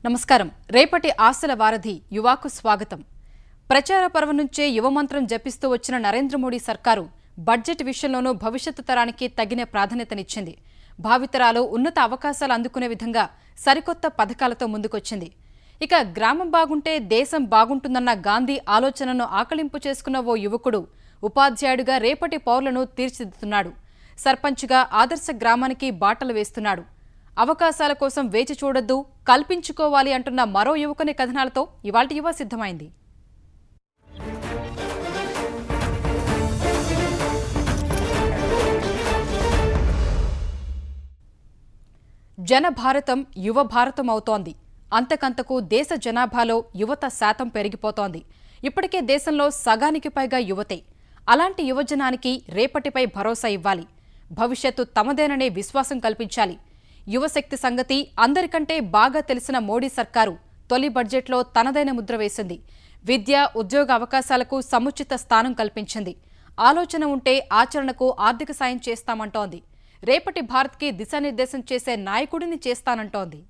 నమస్కారం. రేపటి ఆశల వారధి యువాకు స్వాగతం. ప్రచార పర్వం నుంచే యువమంత్రం జపిస్తూ వచ్చిన నరేంద్ర మోడీ సర్కారు బడ్జెట్ విషయంలోనూ భవిష్యత్తు తరానికి తగిన ప్రాధాన్యతనిచ్చింది. భావితరాలు ఉన్నత అవకాశాలు అందుకునే విధంగా సరికొత్త పథకాలతో ముందుకొచ్చింది. ఇక గ్రామం బాగుంటే దేశం బాగుంటుందన్న గాంధీ ఆలోచనను ఆకలింపు చేసుకున్న ఓ యువకుడు ఉపాధ్యాయుడిగా రేపటి పౌరులను తీర్చిదిద్దుతున్నాడు. సర్పంచ్గా ఆదర్శ గ్రామానికి బాటలు వేస్తున్నాడు. అవకాశాల కోసం వేచి చూడొద్దు, కల్పించుకోవాలి అంటున్న మరో యువకుని కథనాలతో ఇవాల్టి యువ సిద్ధమైంది. జన భారతం యువ భారతం అవుతోంది. అంతకంతకు దేశ జనాభాలో యువత శాతం పెరిగిపోతోంది. ఇప్పటికే దేశంలో సగానికి పైగా యువతే. అలాంటి యువజనానికి రేపటిపై భరోసా ఇవ్వాలి. భవిష్యత్తు తమదేననే విశ్వాసం కల్పించాలి. యువశక్తి సంగతి అందరికంటే బాగా తెలిసిన మోడీ సర్కారు తొలి బడ్జెట్లో తనదైన ముద్ర వేసింది. విద్య, ఉద్యోగ అవకాశాలకు సముచిత స్థానం కల్పించింది. ఆలోచన ఉంటే ఆచరణకు ఆర్థిక సాయం చేస్తామంటోంది. రేపటి భారత్కి దిశానిర్దేశం చేసే నాయకుడిని చేస్తానంటోంది.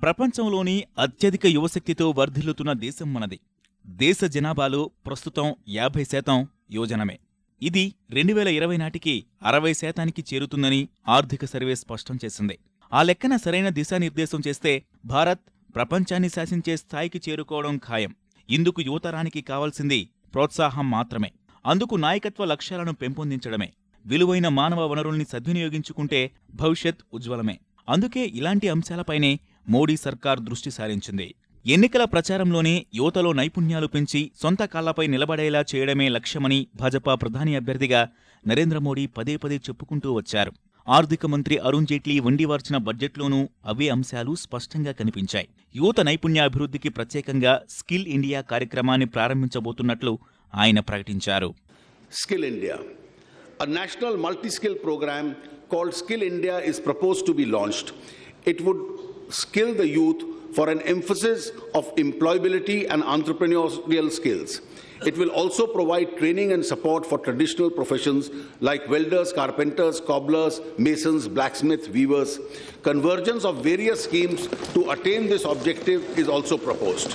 ప్రపంచంలోని అత్యధిక యువశక్తితో వర్ధిల్లుతున్న దేశం మనది. దేశ జనాభాలో ప్రస్తుతం 50% యువజనమే. ఇది 2020 నాటికి 60% చేరుతుందని ఆర్థిక సర్వే స్పష్టం చేసింది. ఆ లెక్కన సరైన దిశానిర్దేశం చేస్తే భారత్ ప్రపంచాన్ని శాసించే స్థాయికి చేరుకోవడం ఖాయం. ఇందుకు యువతరానికి కావాల్సింది ప్రోత్సాహం మాత్రమే. అందుకు నాయకత్వ లక్ష్యాలను పెంపొందించడమే. విలువైన మానవ వనరుల్ని సద్వినియోగించుకుంటే భవిష్యత్ ఉజ్వలమే. అందుకే ఇలాంటి అంశాలపైనే మోడీ సర్కార్ దృష్టి సారించింది. ఎన్నికల ప్రచారంలోనే యువతలో నైపుణ్యాలు పెంచి సొంత కాళ్లపై నిలబడేలా చేయడమే లక్ష్యమని భాజపా ప్రధాని అభ్యర్థిగా నరేంద్ర మోడీ పదే పదే చెప్పుకుంటూ వచ్చారు. ఆర్థిక మంత్రి అరుణ్ జైట్లీ వండివార్చిన బడ్జెట్లోనూ అవే అంశాలు స్పష్టంగా కనిపించాయి. యువత నైపుణ్యాభివృద్ధికి ప్రత్యేకంగా స్కిల్ ఇండియా కార్యక్రమాన్ని ప్రారంభించబోతున్నట్లు ఆయన ప్రకటించారు. Skill India, a national multi-skill program called Skill India is proposed to be launched. It would skill the youth for an emphasis of employability and entrepreneurial skills. It will also provide training and support for traditional professions like welders, carpenters, cobblers, masons, blacksmiths, weavers. Convergence of various schemes to attain this objective is also proposed.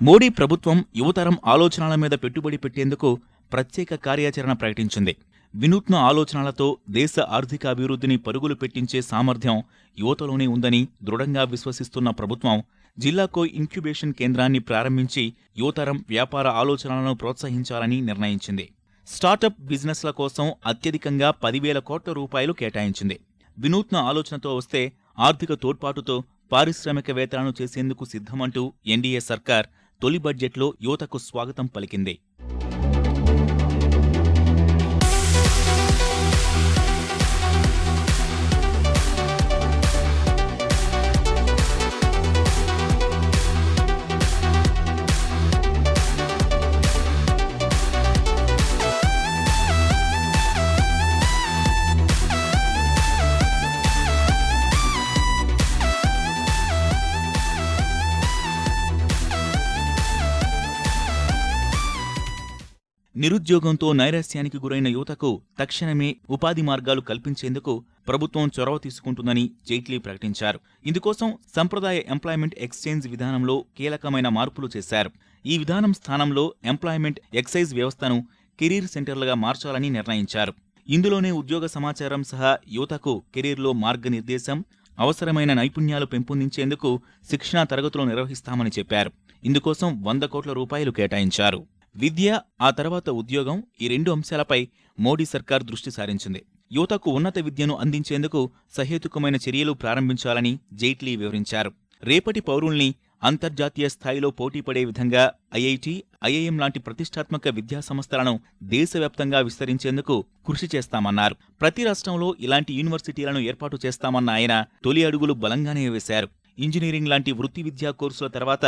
Modi ప్రభుత్వం యువతరం ఆలోచనల మీద పెట్టుబడి పెట్టేందుకు ప్రత్యేక కార్యాచరణ ప్రకటించింది. వినూత్న ఆలోచనలతో దేశ ఆర్థిక అభివృద్ధిని పరుగులు పెట్టించే సామర్థ్యం యువతలోనే ఉందని దృఢంగా విశ్వసిస్తున్న ప్రభుత్వం జిల్లాకో ఇంక్యుబేషన్ కేంద్రాన్ని ప్రారంభించి యువతరం వ్యాపార ఆలోచనలను ప్రోత్సహించాలని నిర్ణయించింది. స్టార్టప్ బిజినెస్ల కోసం అత్యధికంగా 10,000 కోట్ల రూపాయలు కేటాయించింది. వినూత్న ఆలోచనతో వస్తే ఆర్థిక తోడ్పాటుతో పారిశ్రామికవేత్తలను చేసేందుకు సిద్ధమంటూ ఎన్డీఏ సర్కార్ తొలి బడ్జెట్లో యువతకు స్వాగతం పలికింది. నిరుద్యోగంతో నైరాశ్యానికి గురైన యువతకు తక్షణమే ఉపాధి మార్గాలు కల్పించేందుకు ప్రభుత్వం చొరవ తీసుకుంటుందని జైట్లీ ప్రకటించారు. ఇందుకోసం సంప్రదాయ ఎంప్లాయ్మెంట్ ఎక్స్చేంజ్ విధానంలో కీలకమైన మార్పులు చేశారు. ఈ విధానం స్థానంలో ఎంప్లాయ్మెంట్ ఎక్సైజ్ వ్యవస్థను కెరీర్ సెంటర్లుగా మార్చాలని నిర్ణయించారు. ఇందులోనే ఉద్యోగ సమాచారం సహా యువతకు కెరీర్లో మార్గనిర్దేశం, అవసరమైన నైపుణ్యాలు పెంపొందించేందుకు శిక్షణా తరగతులు నిర్వహిస్తామని చెప్పారు. ఇందుకోసం 100 కోట్ల రూపాయలు కేటాయించారు. విద్య, ఆ తర్వాత ఉద్యోగం, ఈ 2 అంశాలపై మోడీ సర్కార్ దృష్టి సారించింది. యువతకు ఉన్నత విద్యను అందించేందుకు సహేతుకమైన చర్యలు ప్రారంభించాలని జైట్లీ వివరించారు. రేపటి పౌరుల్ని అంతర్జాతీయ స్థాయిలో పోటీపడే విధంగా ఐఐటి, ఐఐఎం లాంటి ప్రతిష్టాత్మక విద్యాసంస్థలను దేశవ్యాప్తంగా విస్తరించేందుకు కృషి చేస్తామన్నారు. ప్రతి రాష్ట్రంలో ఇలాంటి యూనివర్సిటీలను ఏర్పాటు చేస్తామన్న ఆయన తొలి అడుగులు బలంగానే వేశారు. ఇంజనీరింగ్ లాంటి వృత్తి విద్యా కోర్సుల తర్వాత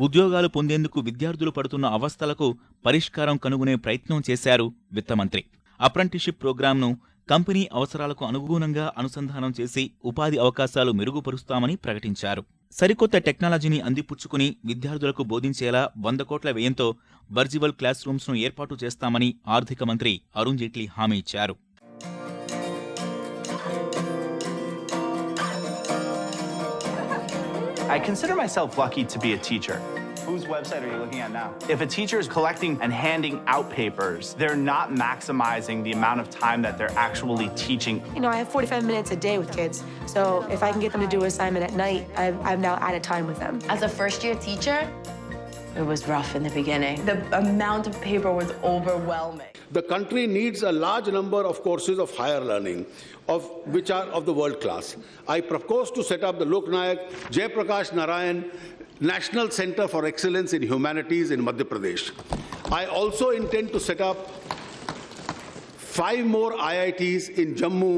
ఉద్యోగాలు పొందేందుకు విద్యార్థులు పడుతున్న అవస్థలకు పరిష్కారం కనుగొనే ప్రయత్నం చేశారు విత్తమంత్రి. అప్రెంటిస్షిప్ ప్రోగ్రాంను కంపెనీ అవసరాలకు అనుగుణంగా అనుసంధానం చేసి ఉపాధి అవకాశాలు మెరుగుపరుస్తామని ప్రకటించారు. సరికొత్త టెక్నాలజీని అందిపుచ్చుకుని విద్యార్థులకు బోధించేలా 100 కోట్ల వ్యయంతో వర్చువల్ క్లాస్ రూమ్స్ను ఏర్పాటు చేస్తామని ఆర్థిక మంత్రి అరుణ్ జైట్లీ హామీ ఇచ్చారు. I consider myself lucky to be a teacher. Whose website are you looking at now? If a teacher is collecting and handing out papers, they're not maximizing the amount of time that they're actually teaching. You know, I have 45 minutes a day with kids, so if I can get them to do an assignment at night, I've now added time with them. As a first-year teacher, it was rough in the beginning. The amount of paper was overwhelming. The country needs a large number of courses of higher learning, which are of the world class. I propose to set up the Lok Nayak Jayaprakash Narayan National Center for Excellence in Humanities in Madhya Pradesh. I also intend to set up 5 more IITs in Jammu,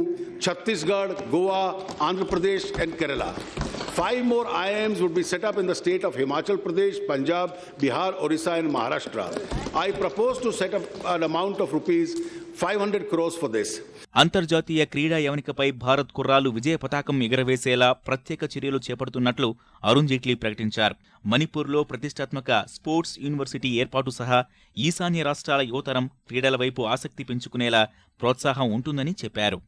Chhattisgarh, Goa, Andhra Pradesh and Kerala. 5 more IIMs would be set up in the state of Himachal Pradesh, Punjab, Bihar, Orissa and Maharashtra. I propose to set up an amount of rupees 500 crores for this. అంతర్జాతీయ క్రీడా యవనికపై భారత్ కుర్రాలు విజయ పతాకం ఎగురవేసేలా ప్రత్యేక చర్యలు చేపడుతున్నట్లు అరుణ్ జైట్లీ ప్రకటించారు. మణిపూర్లో ప్రతిష్టాత్మక sports university ఏర్పాటు సహా ఈశాన్య రాష్ట్రాల యువతరం క్రీడల వైపు ఆసక్తి పెంచుకునేలా ప్రోత్సాహం ఉంటుందని చెప్పారు.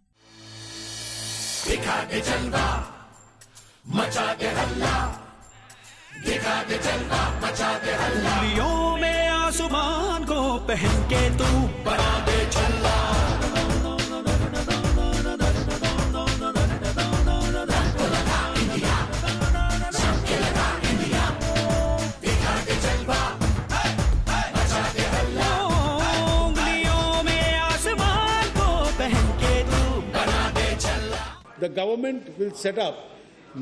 The government will set up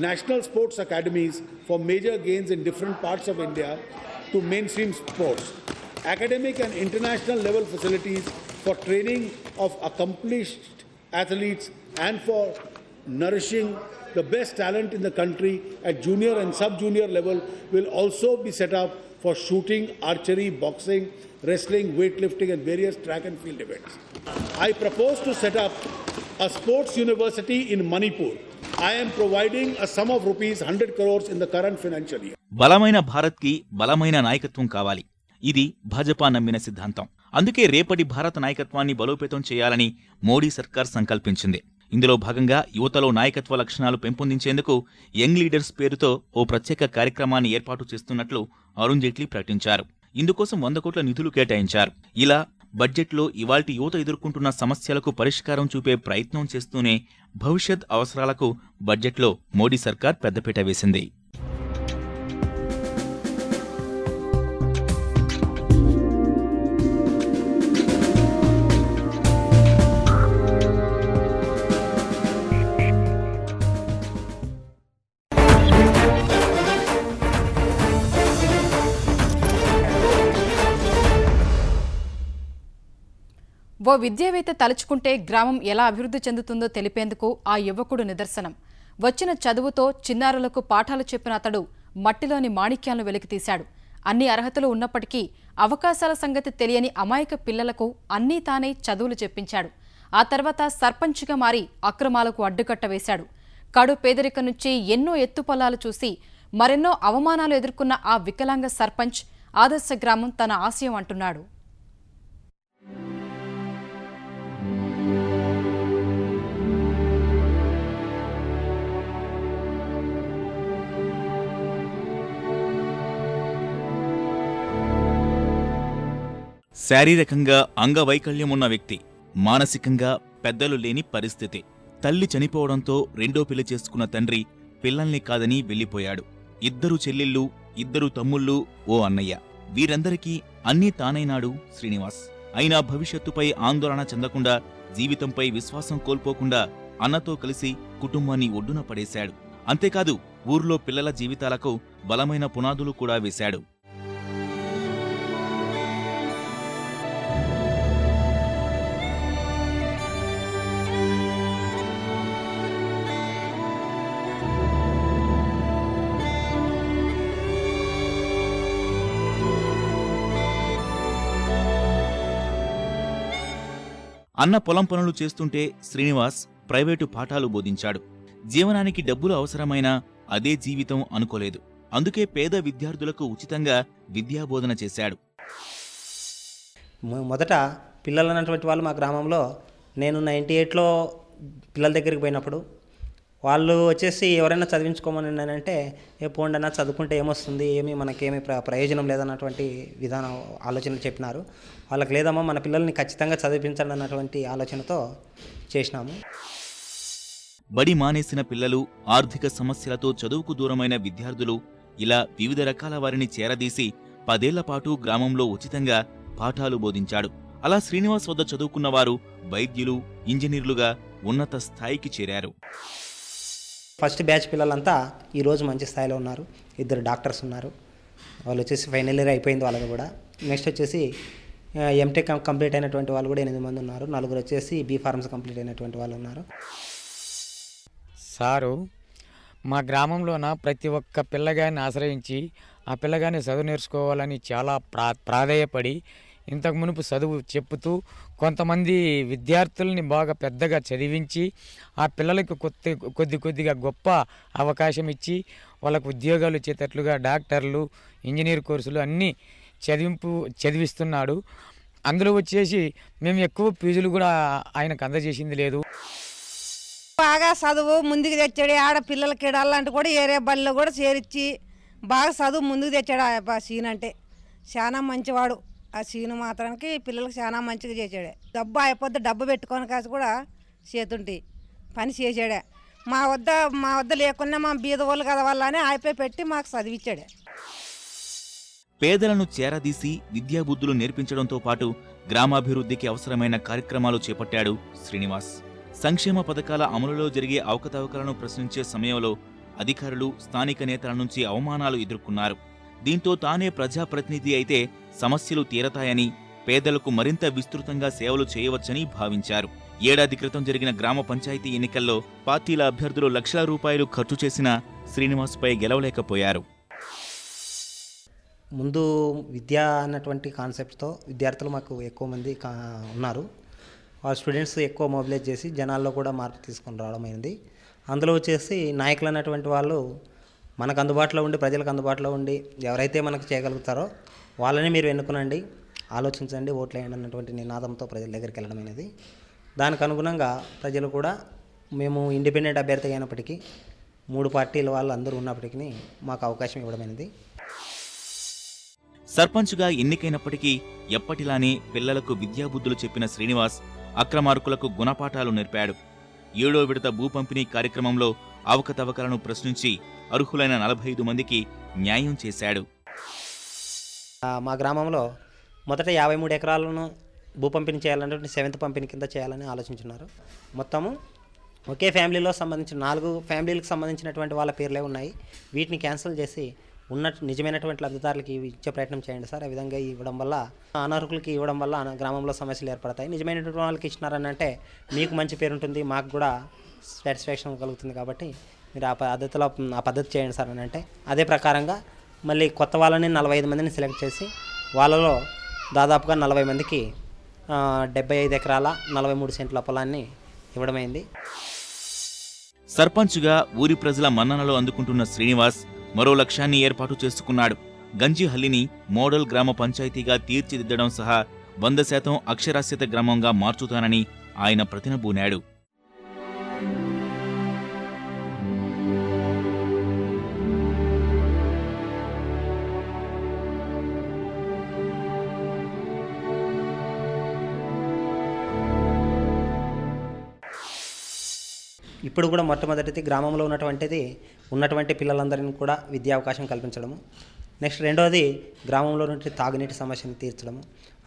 national sports academies for major games in different parts of India to mainstream sports. Academic and international level facilities for training of accomplished athletes and for nourishing the best talent in the country at junior and sub-junior level will also be set up for shooting, archery, boxing, wrestling, weightlifting and various track and field events. I propose to set up a sports university in Manipur. I am providing a sum of rupees 100 crores in the current financial year. బలమైన భారత్కి బలమైన నాయకత్వం కావాలి. ఇది భాజపా నమ్మిన సిద్ధాంతం. అందుకే రేపటి భారత నాయకత్వాన్ని బలోపేతం చేయాలని మోడీ సర్కార్ సంకల్పించింది. ఇందులో భాగంగా యువతలో నాయకత్వ లక్షణాలు పెంపొందించేందుకు యంగ్ లీడర్స్ పేరుతో ఓ ప్రత్యేక కార్యక్రమాన్ని ఏర్పాటు చేస్తున్నట్లు అరుణ్ జైట్లీ ప్రకటించారు. ఇందుకోసం 100 కోట్ల నిధులు కేటాయించారు. ఇలా బడ్జెట్లో ఇవాల్టి యువత ఎదుర్కొంటున్న సమస్యలకు పరిష్కారం చూపే ప్రయత్నం చేస్తూనే భవిష్యత్ అవసరాలకు బడ్జెట్లో మోడీ సర్కార్ పెద్దపీట వేసింది. ఓ విద్యావేత్త తలుచుకుంటే గ్రామం ఎలా అభివృద్ధి చెందుతుందో తెలిపేందుకు ఆ యువకుడు నిదర్శనం. వచ్చిన చదువుతో చిన్నారులకు పాఠాలు చెప్పిన అతడు మట్టిలోని మాణిక్యాలను వెలికితీశాడు. అన్ని అర్హతలు ఉన్నప్పటికీ అవకాశాల సంగతి తెలియని అమాయక పిల్లలకు అన్నీ తానే చదువులు చెప్పించాడు. ఆ తర్వాత సర్పంచ్గా మారి అక్రమాలకు అడ్డుకట్ట వేశాడు. కడు పేదరికం నుంచి ఎన్నో ఎత్తుపల్లాలు చూసి మరెన్నో అవమానాలు ఎదుర్కొన్న ఆ వికలాంగ సర్పంచ్ ఆదర్శ గ్రామం తన ఆశయం అంటున్నాడు. శారీరకంగా అంగవైకల్యమున్న వ్యక్తి, మానసికంగా పెద్దలు లేని పరిస్థితి. తల్లి చనిపోవడంతో రెండో పెళ్లి చేసుకున్న తండ్రి పిల్లల్ని కాదని వెళ్లిపోయాడు. 2 చెల్లెళ్ళు, 2 తమ్ముళ్ళు, ఓ అన్నయ్య. వీరందరికీ అన్నీ తానైనాడు శ్రీనివాస్. అయినా భవిష్యత్తుపై ఆందోళన చెందకుండా, జీవితంపై విశ్వాసం కోల్పోకుండా అన్నతో కలిసి కుటుంబాన్ని ఒడ్డున పడేశాడు. అంతేకాదు ఊర్లో పిల్లల జీవితాలకు బలమైన పునాదులు కూడా వేశాడు. అన్న పొలం పనులు చేస్తుంటే శ్రీనివాస్ ప్రైవేటు పాఠాలు బోధించాడు. జీవనానికి డబ్బులు అవసరమైనా అదే జీవితం అనుకోలేదు. అందుకే పేద విద్యార్థులకు ఉచితంగా విద్యాబోధన చేశాడు. మొదట పిల్లలు అన్నటువంటి వాళ్ళు మా గ్రామంలో నేను 98లో పిల్లల దగ్గరికి పోయినప్పుడు వాళ్ళు వచ్చేసి ఎవరైనా చదివించుకోమని అంటే పోండి అన్న, చదువుకుంటే ఏమొస్తుంది, మనకేమీ ప్రయోజనం లేదన్నటువంటి విధానం ఆలోచనలు చెప్పినారు. వాళ్ళకి లేదమ్మా, మన పిల్లల్ని ఖచ్చితంగా చదివించండి అన్నటువంటి ఆలోచనతో చేసినాము. బడి మానేసిన పిల్లలు, ఆర్థిక సమస్యలతో చదువుకు దూరమైన విద్యార్థులు ఇలా వివిధ రకాల వారిని చేరదీసి 10 ఏళ్ల పాటు గ్రామంలో ఉచితంగా పాఠాలు బోధించాడు. అలా శ్రీనివాస్ వద్ద చదువుకున్న వారు వైద్యులు, ఇంజనీర్లుగా ఉన్నత స్థాయికి చేరారు. ఫస్ట్ బ్యాచ్ పిల్లలంతా ఈరోజు మంచి స్థాయిలో ఉన్నారు. 2 డాక్టర్స్ ఉన్నారు. వాళ్ళు వచ్చేసి ఫైనల్ ఇయర్ అయిపోయింది వాళ్ళది కూడా. నెక్స్ట్ వచ్చేసి ఎంటెక్ కంప్లీట్ అయినటువంటి వాళ్ళు కూడా 8 మంది ఉన్నారు. 4 వచ్చేసి బీ ఫార్మసీ కంప్లీట్ అయినటువంటి వాళ్ళు ఉన్నారు. సారు మా గ్రామంలోన ప్రతి ఒక్క పిల్లగాన్ని ఆశ్రయించి ఆ పిల్లగాన్ని చదువు నేర్చుకోవాలని చాలా ప్రాధేయపడి ఇంతకు మునుపు చదువు చెప్పుతూ కొంతమంది విద్యార్థుల్ని బాగా పెద్దగా చదివించి ఆ పిల్లలకు కొద్దిగా గొప్ప అవకాశం ఇచ్చి వాళ్ళకు ఉద్యోగాలు ఇచ్చేటట్లుగా డాక్టర్లు, ఇంజనీర్ కోర్సులు అన్నీ చదివిస్తున్నాడు. అందులో వచ్చేసి మేము ఎక్కువ ఫీజులు కూడా ఆయనకు అందజేసింది లేదు. బాగా చదువు ముందుకు తెచ్చాడు. ఆడపిల్లలకి అలాంటి కూడా ఏరే బడిలో కూడా చేర్చి బాగా చదువు ముందుకు తెచ్చాడు. ఆ సీన్ అంటే చాలా మంచివాడు. ఆ సీను మాత్రానికి పిల్లలకు చాలా మంచిగా చేసాడే. డబ్బు అయిపోద్ది, డబ్బు పెట్టుకొని కాసి కూడా చేతుంటి పని చేసాడే. మా వద్ద లేకున్నా మా బీద వాళ్ళు కదా వాళ్ళ అని అయిపోయి పెట్టి మాకు చదివించాడే. పేదలను చేరదీసి విద్యాబుద్ధులు నేర్పించడంతో పాటు గ్రామాభివృద్ధికి అవసరమైన కార్యక్రమాలు చేపట్టాడు శ్రీనివాస్. సంక్షేమ పథకాల అమలులో జరిగే అవకతవకలను ప్రశ్నించే సమయంలో అధికారులు, స్థానిక నేతల నుంచి అవమానాలు ఎదుర్కొన్నారు. దీంతో తానే ప్రజాప్రతినిధి అయితే సమస్యలు తీరతాయని, పేదలకు మరింత విస్తృతంగా సేవలు చేయవచ్చని భావించారు. ఏడాది క్రితం జరిగిన గ్రామ పంచాయతీ ఎన్నికల్లో పార్టీల అభ్యర్థులు లక్షల రూపాయలు ఖర్చు చేసినా శ్రీనివాస్పై గెలవలేకపోయారు. ముందు విద్య అన్నటువంటి కాన్సెప్ట్తో విద్యార్థులు మాకు ఎక్కువ మంది ఉన్నారు. ఆ స్టూడెంట్స్ ఎక్కువ మొబిలైజ్ చేసి జనాల్లో కూడా మార్పు తీసుకొని రావడం అయింది. అందులో వచ్చేసి నాయకులు అన్నటువంటి వాళ్ళు మనకు అందుబాటులో ఉండి, ప్రజలకు అందుబాటులో ఉండి ఎవరైతే మనకు చేయగలుగుతారో వాళ్ళని మీరు ఎన్నుకునండి, ఆలోచించండి, ఓట్లు వేయండి అన్నటువంటి నినాదంతో ప్రజల దగ్గరికి వెళ్ళడం అనేది. దానికి అనుగుణంగా ప్రజలు కూడా మేము ఇండిపెండెంట్ అభ్యర్థి అయినప్పటికీ 3 పార్టీల వాళ్ళు అందరూ ఉన్నప్పటికీ మాకు అవకాశం ఇవ్వడమైనది. సర్పంచ్గా ఎన్నికైనప్పటికీ ఎప్పటిలానే పిల్లలకు విద్యాబుద్ధులు చెప్పిన శ్రీనివాస్ అక్రమార్కులకు గుణపాఠాలు నేర్పాడు. 7వ విడత భూ పంపిణీ కార్యక్రమంలో అవకతవకలను ప్రశ్నించి అర్హులైన 45 మందికి న్యాయం చేశాడు. మా గ్రామంలో మొదట 53 ఎకరాలను భూ పంపిణీ చేయాలంటే 7th పంపిణీ కింద చేయాలని ఆలోచించున్నారు. మొత్తము ఒకే ఫ్యామిలీలో సంబంధించిన 4 ఫ్యామిలీలకు సంబంధించినటువంటి వాళ్ళ పేర్లే ఉన్నాయి. వీటిని క్యాన్సిల్ చేసి నిజమైనటువంటి లబ్ధిదారులకి ఇచ్చే ప్రయత్నం చేయండి సార్. ఆ విధంగా ఇవ్వడం వల్ల, అనర్హులకి ఇవ్వడం వల్ల గ్రామంలో సమస్యలు ఏర్పడతాయి. నిజమైనటువంటి వాళ్ళకి ఇచ్చినారని అంటే మీకు మంచి పేరు ఉంటుంది, మాకు కూడా సాటిస్ఫాక్షన్ కలుగుతుంది. కాబట్టి మీరు ఆ పద్ధతి చేయండి సార్ అని అంటే అదే ప్రకారంగా మళ్ళీ కొత్త వాళ్ళని 45 మందిని సెలెక్ట్ చేసి వాళ్ళలో దాదాపుగా 40 మందికి 75 ఎకరాల 43 సెంట్ల పొలాన్ని ఇవ్వడమైంది. సర్పంచ్గా ఊరి ప్రజల మన్ననలు అందుకుంటున్న శ్రీనివాస్ మరో లక్ష్యాన్ని ఏర్పాటు చేసుకున్నాడు. గంజిహల్లిని మోడల్ గ్రామ పంచాయతీగా తీర్చిదిద్దడం సహా 100% అక్షరాస్యత గ్రామంగా మార్చుతానని ఆయన ప్రతినబూనాడు. ఇప్పుడు కూడా మొట్టమొదటిది గ్రామంలో ఉన్నటువంటి పిల్లలందరినీ కూడా విద్యా అవకాశం కల్పించడము. నెక్స్ట్ రెండోది గ్రామంలో నుండి తాగునీటి సమస్యను తీర్చడము.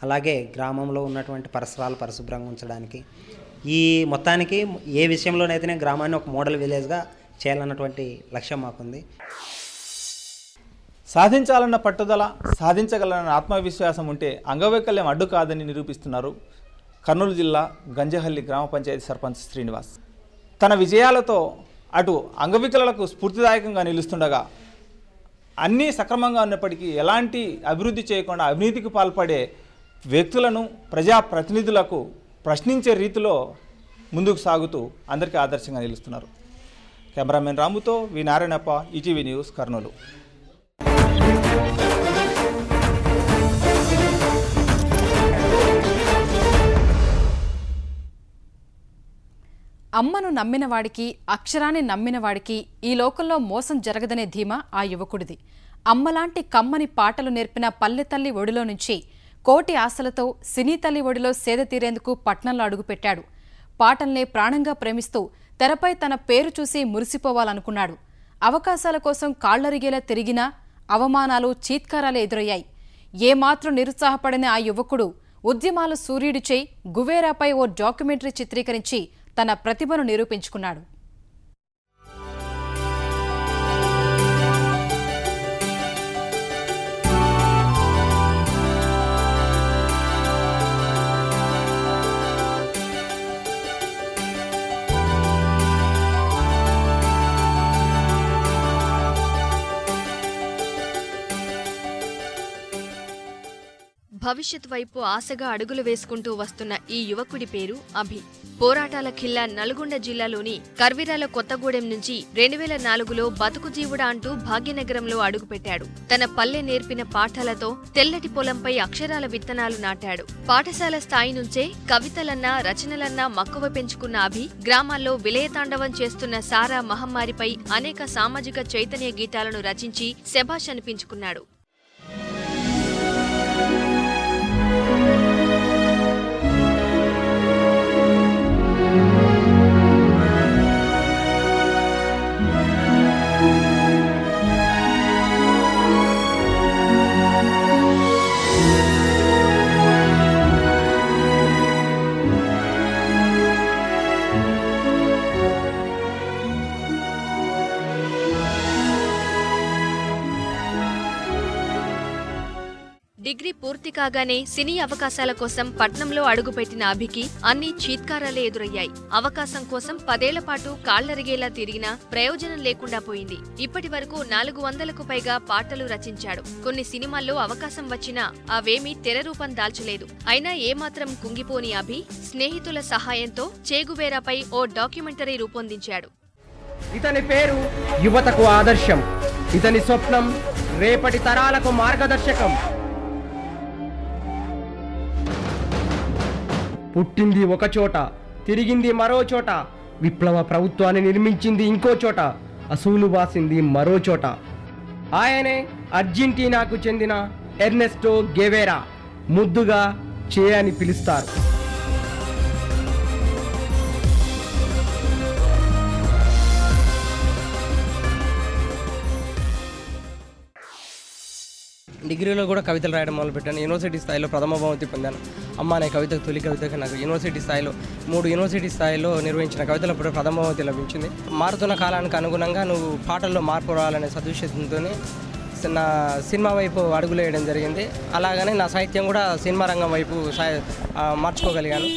అలాగే గ్రామంలో ఉన్నటువంటి పరిసరాలు పరిశుభ్రంగా ఉంచడానికి, ఈ మొత్తానికి ఏ విషయంలోనైతేనే గ్రామాన్ని ఒక మోడల్ విలేజ్గా చేయాలన్నటువంటి లక్ష్యం మాకుంది. సాధించాలన్న పట్టుదల, సాధించగలన్న ఆత్మవిశ్వాసం ఉంటే అంగవైకల్యం అడ్డు కాదని నిరూపిస్తున్నారు కర్నూలు జిల్లా గంజహల్లి గ్రామ పంచాయతీ సర్పంచ్ శ్రీనివాస్. తన విజయాలతో అటు అంగవికలులకు స్ఫూర్తిదాయకంగా నిలుస్తుండగా అన్నీ సక్రమంగా ఉన్నప్పటికీ ఎలాంటి అభివృద్ధి చేయకుండా అవినీతికి పాల్పడే వ్యక్తులను, ప్రజాప్రతినిధులకు ప్రశ్నించే రీతిలో ముందుకు సాగుతూ అందరికీ ఆదర్శంగా నిలుస్తున్నారు. కెమెరామెన్ రాముతో వి నారాయణప్ప, ఈటీవీ న్యూస్, కర్నూలు. అమ్మను నమ్మినవాడికి, అక్షరాన్ని నమ్మినవాడికి ఈ లోకంలో మోసం జరగదనే ధీమా ఆ యువకుడిది. అమ్మలాంటి కమ్మని పాటలు నేర్పిన పల్లెతల్లి ఒడిలో నుంచి కోటి ఆశలతో సినీ తల్లి ఒడిలో సేద తీరేందుకు పట్నంలో అడుగుపెట్టాడు. పాటల్నే ప్రాణంగా ప్రేమిస్తూ తెరపై తన పేరు చూసి మురిసిపోవాలనుకున్నాడు. అవకాశాల కోసం కాళ్లరిగేలా తిరిగినా అవమానాలు, చీత్కారాలే ఎదురయ్యాయి. ఏమాత్రం నిరుత్సాహపడిన ఆ యువకుడు ఉద్యమాల సూర్యుడిచే గువేరాపై ఓ డాక్యుమెంటరీ చిత్రీకరించి తన ప్రతిభను నిరూపించుకున్నాడు. భవిష్యత్ వైపు ఆశగా అడుగులు వేసుకుంటూ వస్తున్న ఈ యువకుడి పేరు అభి. పోరాటాల ఖిల్లా నల్గొండ జిల్లాలోని కర్విరాల కొత్తగూడెం నుంచి 2004లో బతుకు జీవుడా అంటూ భాగ్యనగరంలో అడుగుపెట్టాడు. తన పల్లె నేర్పిన పాఠాలతో తెల్లటి పొలంపై అక్షరాల విత్తనాలు నాటాడు. పాఠశాల స్థాయి నుంచే కవితలన్నా, రచనలన్నా మక్కువ పెంచుకున్న అభి గ్రామాల్లో విలయతాండవం చేస్తున్న సారా మహమ్మారిపై అనేక సామాజిక చైతన్య గీతాలను రచించి శభాష్ అనిపించుకున్నాడు. డిగ్రీ పూర్తి కాగానే సినీ అవకాశాల కోసం పట్నంలో అడుగుపెట్టిన అభికి అన్ని చీత్కారాలే ఎదురయ్యాయి. అవకాశం కోసం 10 ఏళ్ల పాటు కాళ్లరిగేలా తిరిగినా ప్రయోజనం లేకుండా పోయింది. ఇప్పటి వరకు 400కు పైగా పాటలు రచించాడు. కొన్ని సినిమాల్లో అవకాశం వచ్చినా అవేమీ తెర రూపం దాల్చలేదు. అయినా ఏమాత్రం కుంగిపోని అభి స్నేహితుల సహాయంతో చేగువేరాపై ఓ డాక్యుమెంటరీ రూపొందించాడు. ఇతని పేరు యువతకు ఆదర్శం. ఇతని స్వప్నం రేపటి తరాలకు మార్గదర్శకం. పుట్టింది ఒక చోట, తిరిగింది మరో చోట, విప్లవ ప్రభుత్వాన్ని నిర్మించింది ఇంకో చోట, అసూలు వాసింది మరో చోట. ఆయనే అర్జెంటీనాకు చెందిన ఎర్నెస్టో గెవేరా, ముద్దుగా చే అని పిలుస్తారు. డిగ్రీలో కూడా కవితలు రాయడం మొదలుపెట్టాను. యూనివర్సిటీ స్థాయిలో ప్రథమ బహుమతి పొందాను. అమ్మ అనే కవిత, తొలి కవితకి నాకు యూనివర్సిటీ స్థాయిలో 3 యూనివర్సిటీ స్థాయిలో నిర్వహించిన కవితలప్పుడు ప్రథమ బహుమతి లభించింది. మారుతున్న కాలానికి అనుగుణంగా నువ్వు పాటల్లో మార్పు రావాలనే సదుద్దేశంతోనే నా సినిమా వైపు అడుగులేయడం జరిగింది. అలాగనే నా సాహిత్యం కూడా సినిమా రంగం వైపు మార్చుకోగలిగాను.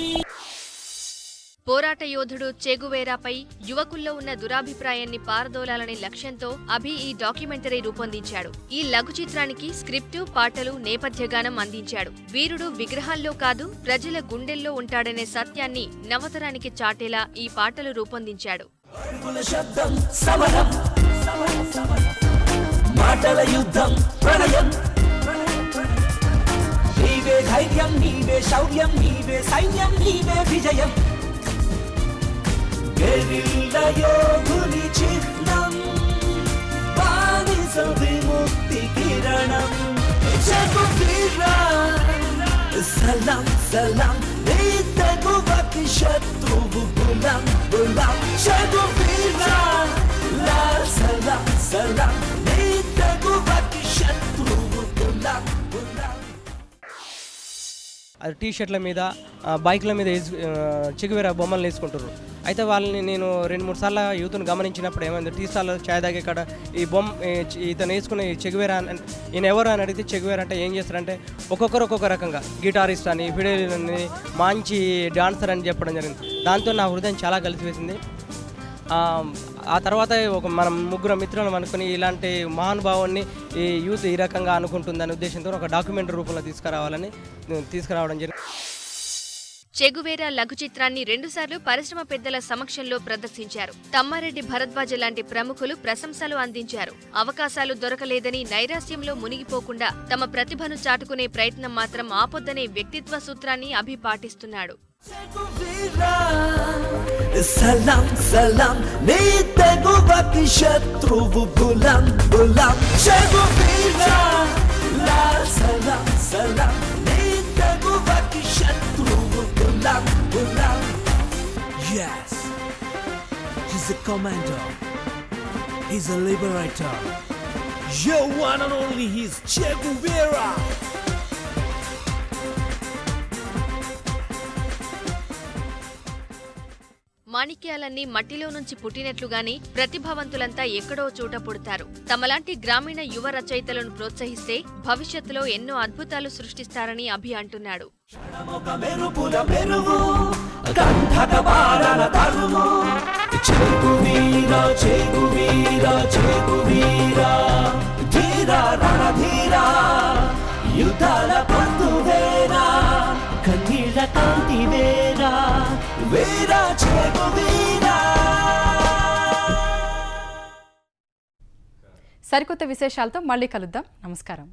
పోరాట యోధుడు చెగువేరాపై యువకుల్లో ఉన్న దురాభిప్రాయాన్ని పారదోలాలనే లక్ష్యంతో అభి ఈ డాక్యుమెంటరీ రూపొందించాడు. ఈ లఘు చిత్రానికి స్క్రిప్టు, పాటలు, నేపథ్యగానం అందించాడు. వీరుడు విగ్రహాల్లో కాదు, ప్రజల గుండెల్లో ఉంటాడనే సత్యాన్ని నవతరానికి చాటేలా ఈ పాటలు రూపొందించాడు. మాటల యుద్ధం, ప్రణయం, నీవే ధైర్యం, నీవే శౌర్యం, నీవే సైన్యం, నీవే విజయం. గెరిల్లా యోధుని చిహ్నం, బానిస విముక్తి కిరణం. చెగువేరా సలాం సలాం, నీ తెగువకి శత్రువు గులాం గులాం. చెగువేరా సలాం సలాం, నీ తెగువకి శత్రువు గులాం గులాం. అది టీషర్ట్ల మీద, బైక్ల మీద చెగువేరా బొమ్మలు వేసుకుంటారు. అయితే వాళ్ళని నేను 2-3 సార్లు యూత్ను గమనించినప్పుడు ఏమైంది, టీ స్టాల్లో ఛాయ్ తాగే కాడ ఈ ఇతను వేసుకునే చెగువేరా ఈయన ఎవరు అని అడిగితే చెగువేరా అంటే ఏం చేస్తారంటే ఒక్కొక్కరు ఒక్కొక్క రకంగా, గిటారిస్ట్ అని, ఫిడేల్ అని, మంచి డాన్సర్ అని చెప్పడం జరిగింది. దాంతో నా హృదయం చాలా కలిసివేసింది. ఆ తర్వాత మనం 3 మిత్రులను అనుకుని ఇలాంటి మహానుభావాన్ని ఈ యూత్ ఈ రకంగా అనుకుంటుందనే ఉద్దేశంతో ఒక డాక్యుమెంటరీ రూపంలో తీసుకురావడం జరిగింది. చెగువేరా లఘు చిత్రాన్ని 2 సార్లు పరిశ్రమ పెద్దల సమక్షంలో ప్రదర్శించారు. తమ్మారెడ్డి భరద్వాజ లాంటి ప్రముఖులు ప్రశంసలు అందించారు. అవకాశాలు దొరకలేదని నైరాశ్యంలో మునిగిపోకుండా తమ ప్రతిభను చాటుకునే ప్రయత్నం మాత్రం ఆపొద్దనే వ్యక్తిత్వ సూత్రాన్ని అభి పాటిస్తున్నాడు. సలాం సలాం నీ తెగువకి శత్రువు గులాం గులాం చెగువీరా లా సలాం సలాం నీ తెగువకి శత్రువు Ghulam Ghulam. Yes, he's a commander, he's a liberator, your one and only, he's Che Guevara. మాణిక్యాలన్నీ మట్టిలో నుంచి పుట్టినట్లుగానే ప్రతిభావంతులంతా ఎక్కడో చోట పుడతారు. తమలాంటి గ్రామీణ యువ రచయితలను ప్రోత్సహిస్తే భవిష్యత్తులో ఎన్నో అద్భుతాలు సృష్టిస్తారని అభి అంటున్నాడు. సరికొత్త విశేషాలతో మళ్ళీ కలుద్దాం. నమస్కారం.